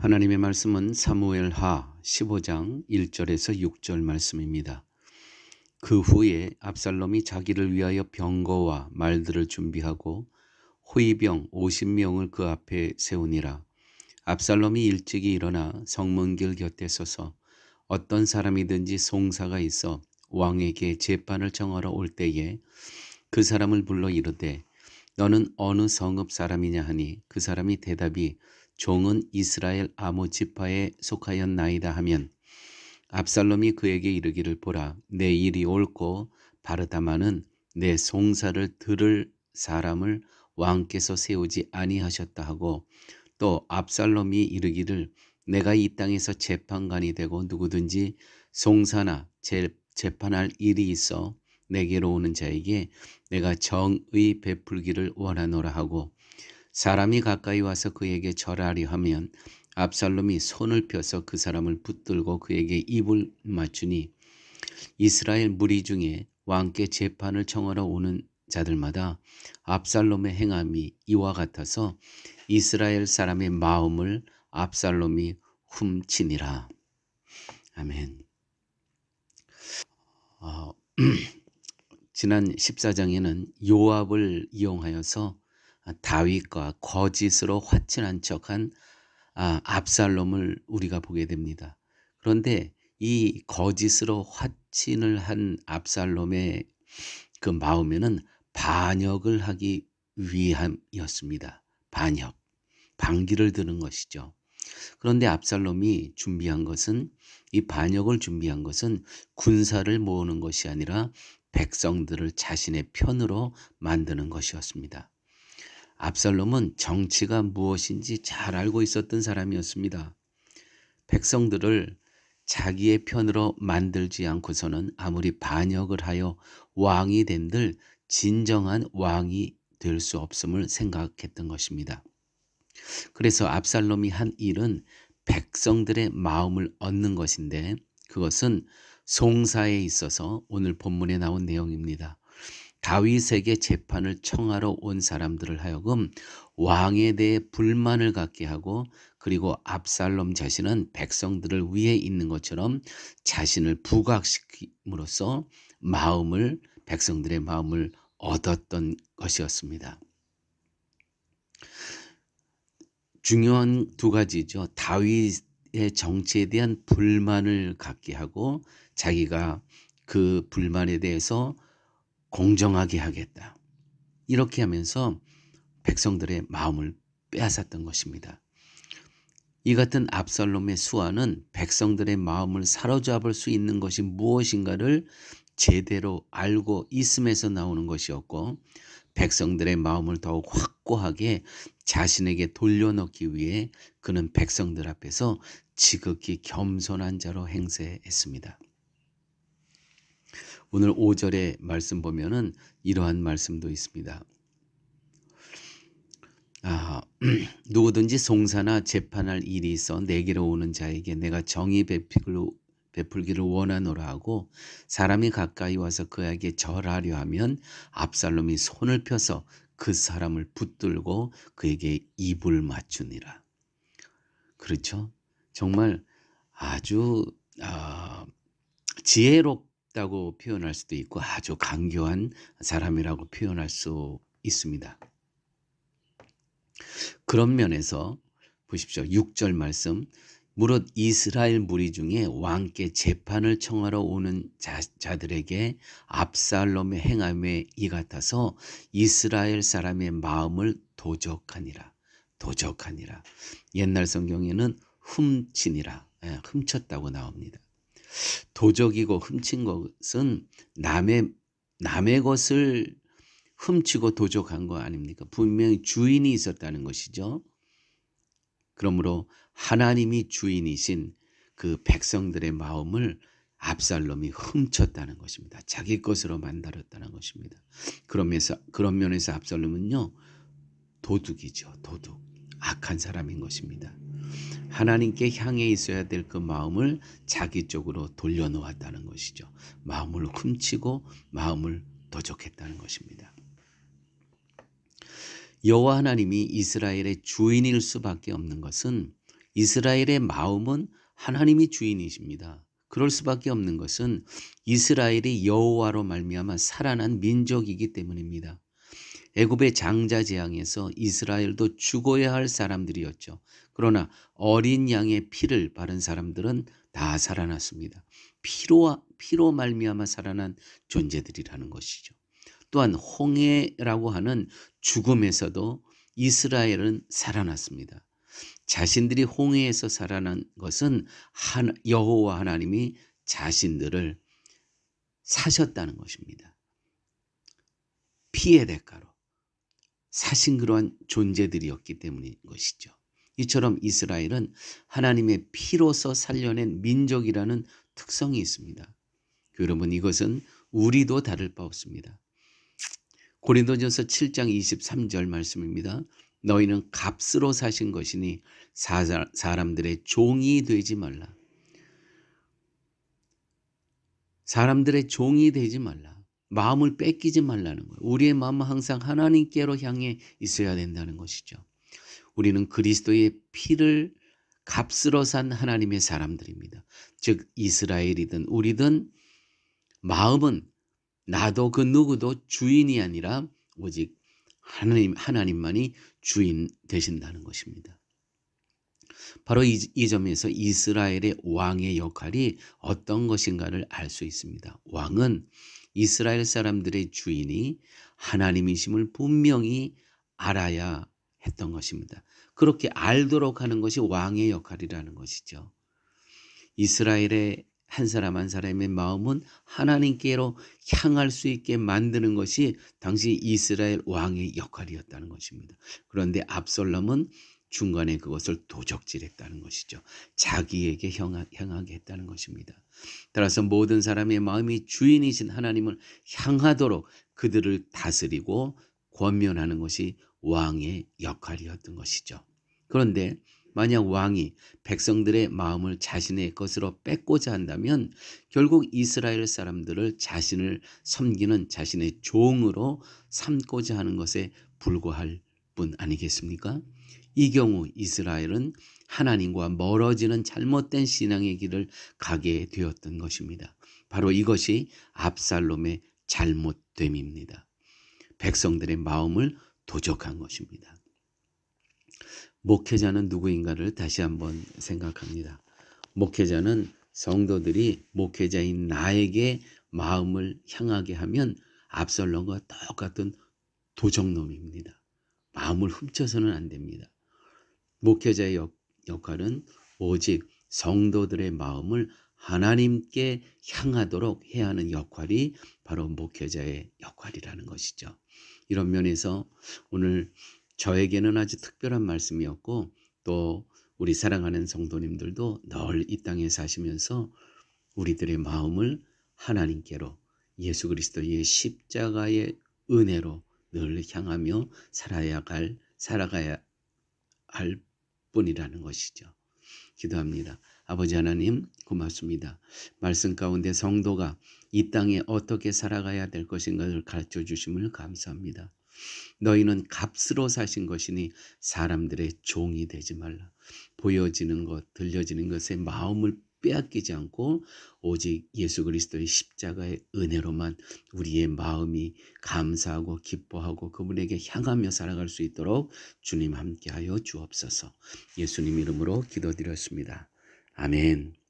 하나님의 말씀은 사무엘하 15장 1절에서 6절 말씀입니다. 그 후에 압살롬이 자기를 위하여 병거와 말들을 준비하고 호위병 50명을 그 앞에 세우니라. 압살롬이 일찍이 일어나 성문길 곁에 서서 어떤 사람이든지 송사가 있어 왕에게 재판을 청하러 올 때에 그 사람을 불러 이르되 너는 어느 성읍 사람이냐 하니 그 사람이 대답이 종은 이스라엘 아무 지파에 속하였나이다 하면 압살롬이 그에게 이르기를 보라 내 일이 옳고 바르다마는 내 송사를 들을 사람을 왕께서 세우지 아니하셨다 하고 또 압살롬이 이르기를 내가 이 땅에서 재판관이 되고 누구든지 송사나 재판할 일이 있어 내게로 오는 자에게 내가 정의 베풀기를 원하노라 하고 사람이 가까이 와서 그에게 절하려 하면 압살롬이 손을 펴서 그 사람을 붙들고 그에게 입을 맞추니 이스라엘 무리 중에 왕께 재판을 청하러 오는 자들마다 압살롬의 행함이 이와 같아서 이스라엘 사람의 마음을 압살롬이 훔치니라. 아멘. 지난 14장에는 요압을 이용하여서 다윗과 거짓으로 화친한 척한 압살롬을 우리가 보게 됩니다. 그런데 이 거짓으로 화친을 한 압살롬의 그 마음에는 반역을 하기 위함이었습니다. 반기를 드는 것이죠. 그런데 압살롬이 이 반역을 준비한 것은 군사를 모으는 것이 아니라 백성들을 자신의 편으로 만드는 것이었습니다. 압살롬은 정치가 무엇인지 잘 알고 있었던 사람이었습니다. 백성들을 자기의 편으로 만들지 않고서는 아무리 반역을 하여 왕이 된들 진정한 왕이 될 수 없음을 생각했던 것입니다. 그래서 압살롬이 한 일은 백성들의 마음을 얻는 것인데 그것은 송사에 있어서 오늘 본문에 나온 내용입니다. 다윗에게 재판을 청하러 온 사람들을 하여금 왕에 대해 불만을 갖게 하고 그리고 압살롬 자신은 백성들을 위해 있는 것처럼 자신을 부각시킴으로써 백성들의 마음을 얻었던 것이었습니다. 중요한 두 가지죠. 다윗의 정치에 대한 불만을 갖게 하고 자기가 그 불만에 대해서 공정하게 하겠다. 이렇게 하면서 백성들의 마음을 빼앗았던 것입니다. 이 같은 압살롬의 수완은 백성들의 마음을 사로잡을 수 있는 것이 무엇인가를 제대로 알고 있음에서 나오는 것이었고 백성들의 마음을 더욱 확고하게 자신에게 돌려놓기 위해 그는 백성들 앞에서 지극히 겸손한 자로 행세했습니다. 오늘 5절의 말씀 보면은 이러한 말씀도 있습니다. 누구든지 송사나 재판할 일이 있어 내게로 오는 자에게 내가 정의 베풀기를 원하노라 하고 사람이 가까이 와서 그에게 절하려 하면 압살롬이 손을 펴서 그 사람을 붙들고 그에게 입을 맞추니라. 그렇죠? 정말 아주 지혜롭다고 표현할 수도 있고 아주 강교한 사람이라고 표현할 수 있습니다. 그런 면에서 보십시오. 6절 말씀. 무릇 이스라엘 무리 중에 왕께 재판을 청하러 오는 자들에게 압살롬의 행함에 이 같아서 이스라엘 사람의 마음을 도적하니라. 옛날 성경에는 훔치니라. 훔쳤다고 나옵니다. 도적이고 훔친 것은 남의 것을 훔치고 도적한 거 아닙니까? 분명히 주인이 있었다는 것이죠. 그러므로 하나님이 주인이신 그 백성들의 마음을 압살롬이 훔쳤다는 것입니다. 자기 것으로 만들었다는 것입니다. 그런 면에서 압살롬은요, 도둑이죠. 도둑. 악한 사람인 것입니다. 하나님께 향해 있어야 될 그 마음을 자기 쪽으로 돌려놓았다는 것이죠. 마음을 훔치고 마음을 도적했다는 것입니다. 여호와 하나님이 이스라엘의 주인일 수밖에 없는 것은 이스라엘의 마음은 하나님이 주인이십니다. 그럴 수밖에 없는 것은 이스라엘이 여호와로 말미암아 살아난 민족이기 때문입니다. 애굽의 장자 재앙에서 이스라엘도 죽어야 할 사람들이었죠. 그러나 어린 양의 피를 바른 사람들은 다 살아났습니다. 피로 말미암아 살아난 존재들이라는 것이죠. 또한 홍해라고 하는 죽음에서도 이스라엘은 살아났습니다. 자신들이 홍해에서 살아난 것은 여호와 하나님이 자신들을 사셨다는 것입니다. 피의 대가로 사신 그러한 존재들이었기 때문인 것이죠. 이처럼 이스라엘은 하나님의 피로서 살려낸 민족이라는 특성이 있습니다. 여러분, 이것은 우리도 다를 바 없습니다. 고린도전서 7장 23절 말씀입니다. 너희는 값으로 사신 것이니 사람들의 종이 되지 말라. 사람들의 종이 되지 말라. 마음을 뺏기지 말라는 거예요. 우리의 마음은 항상 하나님께로 향해 있어야 된다는 것이죠. 우리는 그리스도의 피를 값으로 산 하나님의 사람들입니다. 즉 이스라엘이든 우리든 마음은 나도 그 누구도 주인이 아니라 오직 하나님만이 주인 되신다는 것입니다. 바로 이 점에서 이스라엘의 왕의 역할이 어떤 것인가를 알 수 있습니다. 왕은 이스라엘 사람들의 주인이 하나님이심을 분명히 알아야 했던 것입니다. 그렇게 알도록 하는 것이 왕의 역할이라는 것이죠. 이스라엘의 한 사람 한 사람의 마음은 하나님께로 향할 수 있게 만드는 것이 당시 이스라엘 왕의 역할이었다는 것입니다. 그런데 압살롬은 중간에 그것을 도적질했다는 것이죠. 자기에게 향하게 했다는 것입니다. 따라서 모든 사람의 마음이 주인이신 하나님을 향하도록 그들을 다스리고 권면하는 것이 왕의 역할이었던 것이죠. 그런데 만약 왕이 백성들의 마음을 자신의 것으로 뺏고자 한다면 결국 이스라엘 사람들을 자신을 섬기는 자신의 종으로 삼고자 하는 것에 불과할 뿐 아니겠습니까? 이 경우 이스라엘은 하나님과 멀어지는 잘못된 신앙의 길을 가게 되었던 것입니다. 바로 이것이 압살롬의 잘못됨입니다. 백성들의 마음을 도적한 것입니다. 목회자는 누구인가를 다시 한번 생각합니다. 목회자는 성도들이 목회자인 나에게 마음을 향하게 하면 압살롬과 똑같은 도적놈입니다. 마음을 훔쳐서는 안 됩니다. 목회자의 역할은 오직 성도들의 마음을 하나님께 향하도록 해야 하는 역할이 바로 목회자의 역할이라는 것이죠. 이런 면에서 오늘 저에게는 아주 특별한 말씀이었고 또 우리 사랑하는 성도님들도 늘 이 땅에 사시면서 우리들의 마음을 하나님께로 예수 그리스도의 십자가의 은혜로 늘 향하며 살아가야 할 뿐이라는 것이죠. 기도합니다. 아버지 하나님 고맙습니다. 말씀 가운데 성도가 이 땅에 어떻게 살아가야 될 것인가를 가르쳐 주심을 감사합니다. 너희는 값으로 사신 것이니 사람들의 종이 되지 말라. 보여지는 것, 들려지는 것에 마음을 빼앗기지 않고 오직 예수 그리스도의 십자가의 은혜로만 우리의 마음이 감사하고 기뻐하고 그분에게 향하며 살아갈 수 있도록 주님 함께하여 주옵소서. 예수님 이름으로 기도드렸습니다. 아멘.